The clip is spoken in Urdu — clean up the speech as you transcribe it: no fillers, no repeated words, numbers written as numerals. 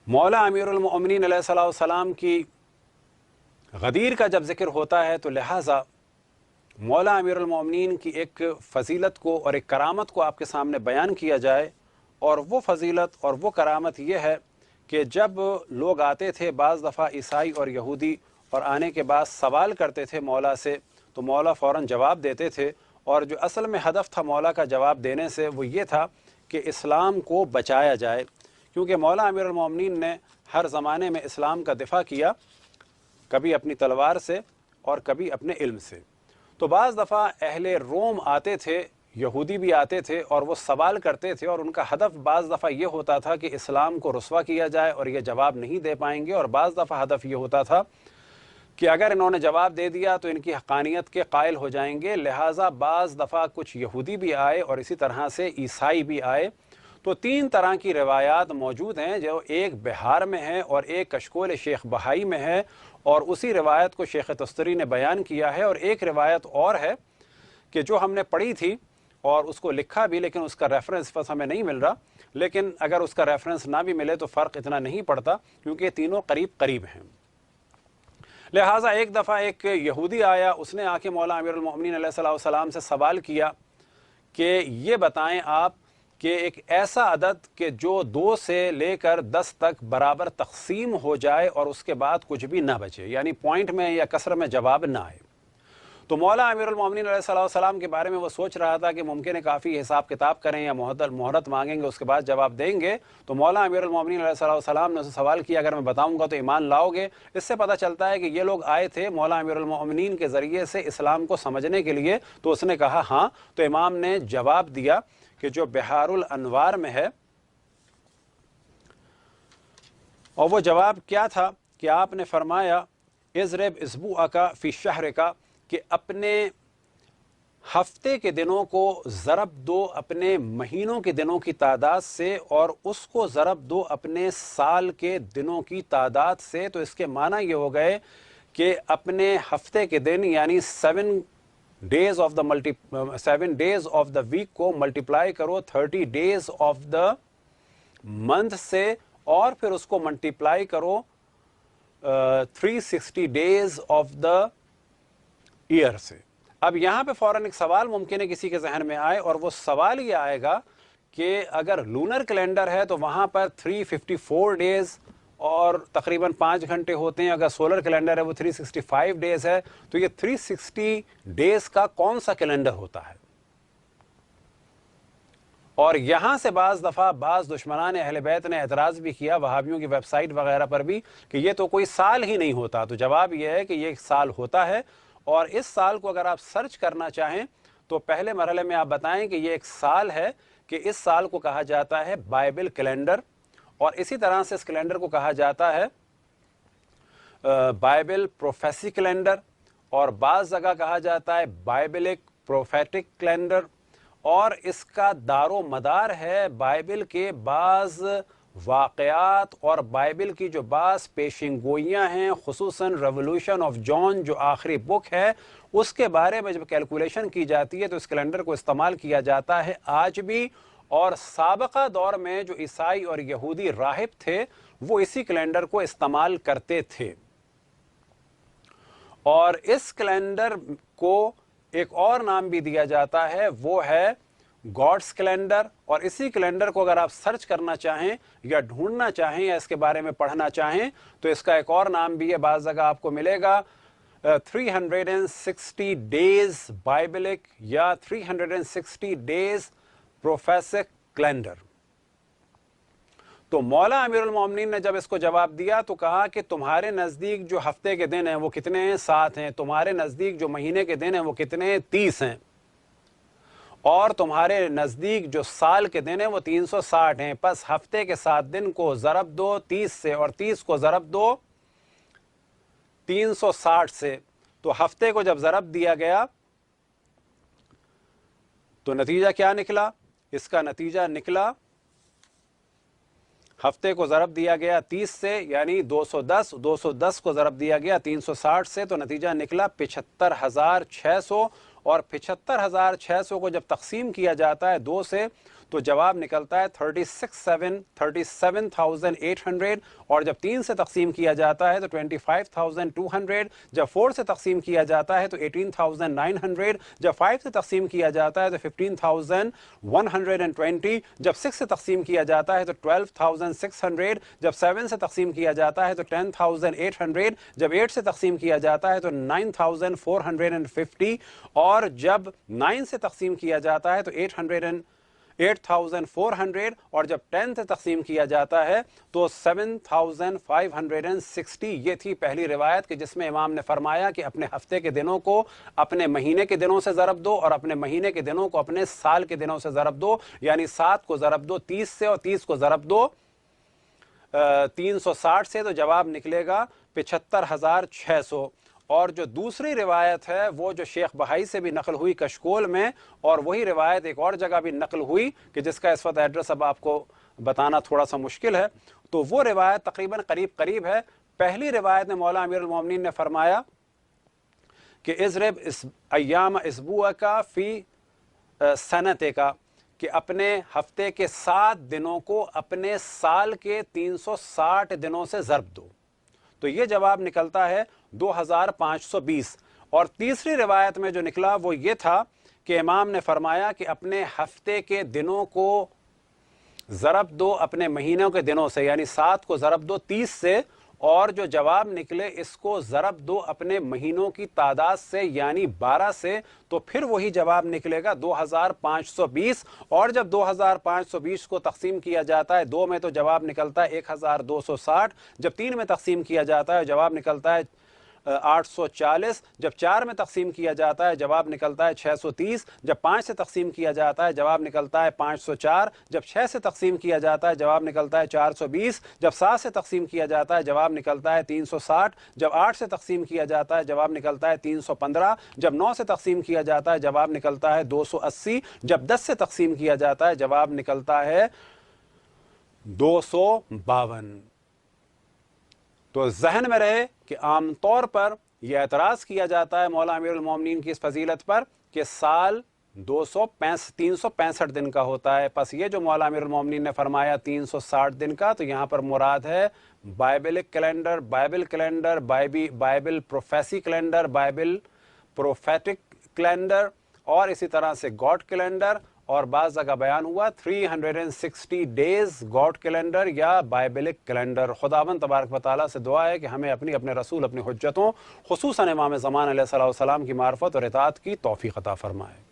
مولا امیر المؤمنین علیہ السلام کی غدیر کا جب ذکر ہوتا ہے تو لہٰذا مولا امیر المؤمنین کی ایک فضیلت کو اور ایک کرامت کو آپ کے سامنے بیان کیا جائے، اور وہ فضیلت اور وہ کرامت یہ ہے کہ جب لوگ آتے تھے بعض دفعہ عیسائی اور یہودی، اور آنے کے بعد سوال کرتے تھے مولا سے، تو مولا فوراً جواب دیتے تھے، اور جو اصل میں ہدف تھا مولا کا جواب دینے سے وہ یہ تھا کہ اسلام کو بچایا جائے، کیونکہ مولا امیر المؤمنین نے ہر زمانے میں اسلام کا دفاع کیا، کبھی اپنی تلوار سے اور کبھی اپنے علم سے۔ تو بعض دفعہ اہل روم آتے تھے، یہودی بھی آتے تھے، اور وہ سوال کرتے تھے، اور ان کا ہدف بعض دفعہ یہ ہوتا تھا کہ اسلام کو رسوا کیا جائے اور یہ جواب نہیں دے پائیں گے، اور بعض دفعہ ہدف یہ ہوتا تھا کہ اگر انہوں نے جواب دے دیا تو ان کی حقانیت کے قائل ہو جائیں گے، لہٰذا بعض دفعہ کچھ یہودی بھی آئے اور اسی طرح سے عیسائی بھی آئے۔ تو تین طرح کی روایات موجود ہیں، جو ایک بہار میں ہے اور ایک کشکول شیخ بہائی میں ہے، اور اسی روایت کو شیخ تستری نے بیان کیا ہے، اور ایک روایت اور ہے کہ جو ہم نے پڑھی تھی اور اس کو لکھا بھی، لیکن اس کا ریفرنس بس ہمیں نہیں مل رہا، لیکن اگر اس کا ریفرنس نہ بھی ملے تو فرق اتنا نہیں پڑتا، کیونکہ تینوں قریب قریب ہیں۔ لہٰذا ایک دفعہ ایک یہودی آیا، اس نے آ کے مولا امیر المؤمنین علیہ السلام سے سوال کیا کہ یہ بتائیں آپ کہ ایک ایسا عدد کہ جو 2 سے لے کر 10 تک برابر تقسیم ہو جائے اور اس کے بعد کچھ بھی نہ بچے، یعنی پوائنٹ میں یا کسر میں جواب نہ آئے۔ تو مولا امیر المؤمنین علیہ السلام کے بارے میں وہ سوچ رہا تھا کہ ممکن ہے کافی حساب کتاب کریں یا مہلت مانگیں گے، اس کے بعد جواب دیں گے۔ تو مولا امیر المؤمنین علیہ السلام نے اسے سوال کیا، اگر میں بتاؤں گا تو ایمان لاؤ گے؟ اس سے پتہ چلتا ہے کہ یہ لوگ آئے تھے مولا امیر المؤمنین کے ذریعے سے اسلام کو سمجھنے کے لیے۔ تو اس نے کہا ہاں، تو امام نے جواب دیا کہ جو بحار الانوار میں ہے، اور وہ جواب کیا تھا کہ آپ نے فرمایا اضرب اسبوعک فی شہرک، کہ اپنے ہفتے کے دنوں کو ضرب دو اپنے مہینوں کے دنوں کی تعداد سے، اور اس کو ضرب دو اپنے سال کے دنوں کی تعداد سے۔ تو اس کے معنی یہ ہو گئے کہ اپنے ہفتے کے دن یعنی 7 ڈیز آف دا ویک کو ملٹیپلائی کرو 30 ڈیز آف دا منتھ سے، اور پھر اس کو ملٹیپلائی کرو 360 ڈیز آف دا ایئر سے۔ اب یہاں پہ فوراً ایک سوال ممکن ہے کسی کے ذہن میں آئے، اور وہ سوال یہ آئے گا کہ اگر لونر کیلنڈر ہے تو وہاں پر 354 ڈیز اور تقریباً 5 گھنٹے ہوتے ہیں، اگر سولر کیلنڈر ہے وہ 365 ڈیز ہے، تو یہ 360 ڈیز کا کون سا کیلنڈر ہوتا ہے؟ اور یہاں سے بعض دفعہ بعض دشمنان اہل بیت نے اعتراض بھی کیا، وہابیوں کی ویب سائٹ وغیرہ پر بھی، کہ یہ تو کوئی سال ہی نہیں ہوتا۔ تو جواب یہ ہے کہ یہ ایک سال ہوتا ہے، اور اس سال کو اگر آپ سرچ کرنا چاہیں تو پہلے مرحلے میں آپ بتائیں کہ یہ ایک سال ہے، کہ اس سال کو کہا جاتا ہے بائبل کیلنڈر، اور اسی طرح سے اس کیلنڈر کو کہا جاتا ہے بائبل پروفیسی کیلنڈر، اور بعض جگہ کہا جاتا ہے بائبلک پروفیٹک کیلنڈر، اور اس کا دار و مدار ہے بائبل کے بعض واقعات اور بائبل کی جو بعض پیشن گوئیاں ہیں، خصوصاً ریولوشن آف جان جو آخری بک ہے، اس کے بارے میں جب کیلکولیشن کی جاتی ہے تو اس کیلنڈر کو استعمال کیا جاتا ہے آج بھی، اور سابقہ دور میں جو عیسائی اور یہودی راہب تھے وہ اسی کیلنڈر کو استعمال کرتے تھے۔ اور اس کیلنڈر کو ایک اور نام بھی دیا جاتا ہے، وہ ہے گاڈس کیلنڈر، اور اسی کیلنڈر کو اگر آپ سرچ کرنا چاہیں یا ڈھونڈنا چاہیں یا اس کے بارے میں پڑھنا چاہیں تو اس کا ایک اور نام بھی ہے، بعض جگہ آپ کو ملے گا 360 ڈیز بائبلک یا 360 ڈیز پروفیسک کیلنڈر۔ تو مولا امیر المومنین نے جب اس کو جواب دیا تو کہا کہ تمہارے نزدیک جو ہفتے کے دن ہیں وہ کتنے ہیں؟ 7 ہیں۔ تمہارے نزدیک جو مہینے کے دن ہیں وہ کتنے ہیں؟ 30 ہیں۔ اور تمہارے نزدیک جو سال کے دن ہیں وہ 360 ہیں۔ پس ہفتے کے 7 دن کو ضرب دو 30 سے، اور 30 کو ضرب دو 360 سے۔ تو ہفتے کو جب ضرب دیا گیا تو نتیجہ کیا نکلا؟ اس کا نتیجہ نکلا، ہفتے کو ضرب دیا گیا 30 سے یعنی 210، 210 کو ضرب دیا گیا 360 سے، تو نتیجہ نکلا 75,600، اور 75,600 کو جب تقسیم کیا جاتا ہے 2 سے تو جواب نکلتا ہے 37,800, اور جب 3 سے تقسیم کیا جاتا ہے تو 25,200, جب 4 سے تقسیم کیا جاتا ہے تو 18,900, جب 5 سے تقسیم کیا جاتا ہے تو 15,120, جب 6 سے تقسیم کیا جاتا ہے تو 12,600, جب 7 سے تقسیم کیا جاتا ہے تو 10,800, جب 8 سے تقسیم کیا جاتا ہے تو 9,450, اور جب 9 سے تقسیم کیا جاتا ہے تو 8,400, اور جب 10 سے تقسیم کیا جاتا ہے تو 7,560. یہ تھی پہلی روایت کہ جس میں امام نے فرمایا کہ اپنے ہفتے کے دنوں کو اپنے مہینے کے دنوں سے ضرب دو اور اپنے مہینے کے دنوں کو اپنے سال کے دنوں سے ضرب دو، یعنی 7 کو ضرب دو 30 سے اور 30 کو ضرب دو 360 سے، تو جواب نکلے گا 75,600. اور جو دوسری روایت ہے وہ جو شیخ بہائی سے بھی نقل ہوئی کشکول میں، اور وہی روایت ایک اور جگہ بھی نقل ہوئی کہ جس کا اس وقت ایڈریس اب آپ کو بتانا تھوڑا سا مشکل ہے، تو وہ روایت تقریباً قریب ہے. پہلی روایت میں مولا امیر المومنین نے فرمایا کہ اضرب ایام اسبوعک فی سنتک، کہ اپنے ہفتے کے 7 دنوں کو اپنے سال کے 360 دنوں سے ضرب دو، تو یہ جواب نکلتا ہے 2,520. اور تیسری روایت میں جو نکلا وہ یہ تھا کہ امام نے فرمایا کہ اپنے ہفتے کے دنوں کو ضرب دو اپنے مہینوں کے دنوں سے، یعنی 7 کو ضرب دو 30 سے، اور جو جواب نکلے اس کو ضرب دو اپنے مہینوں کی تعداد سے یعنی 12 سے، تو پھر وہی جواب نکلے گا 2,520. اور جب 2,520 کو تقسیم کیا جاتا ہے 2 میں تو جواب نکلتا ہے 1,260، جب 3 میں تقسیم کیا جاتا ہے جواب نکلتا ہے 840، جب 4 میں تقسیم کیا جاتا ہے جواب نکلتا ہے 630، جب 5 سے تقسیم کیا جاتا ہے جواب نکلتا ہے 504، جب 6 سے تقسیم کیا جاتا ہے جواب نکلتا ہے 420، جب 7 سے تقسیم کیا جاتا ہے جواب نکلتا ہے 360، جب 8 سے تقسیم کیا جاتا ہے جواب نکلتا ہے 315، جب 9 سے تقسیم کیا جاتا ہے جواب نکلتا ہے 280، جب 10 سے تقسیم کیا جاتا ہے جواب نکلتا ہے 252. تو ذہن میں رہے کہ عام طور پر یہ اعتراض کیا جاتا ہے مولا امیر المومنین کی اس فضیلت پر کہ سال 365 دن کا ہوتا ہے، پس یہ جو مولا امیر المومنین نے فرمایا 360 دن کا، تو یہاں پر مراد ہے biblical calendar, Bible prophecy calendar, Bible prophetic calendar, اور اسی طرح سے گاڈ کیلنڈر، اور بعض جگہ بیان ہوا 360 ڈیز گاڈ کیلنڈر یا بائبلک کیلنڈر. خداوند تبارک و تعالیٰ سے دعا ہے کہ ہمیں اپنے رسول اپنی حجتوں خصوصاً امام زمان علیہ السلام کی معرفت اور اطاعت کی توفیق عطا فرمائے.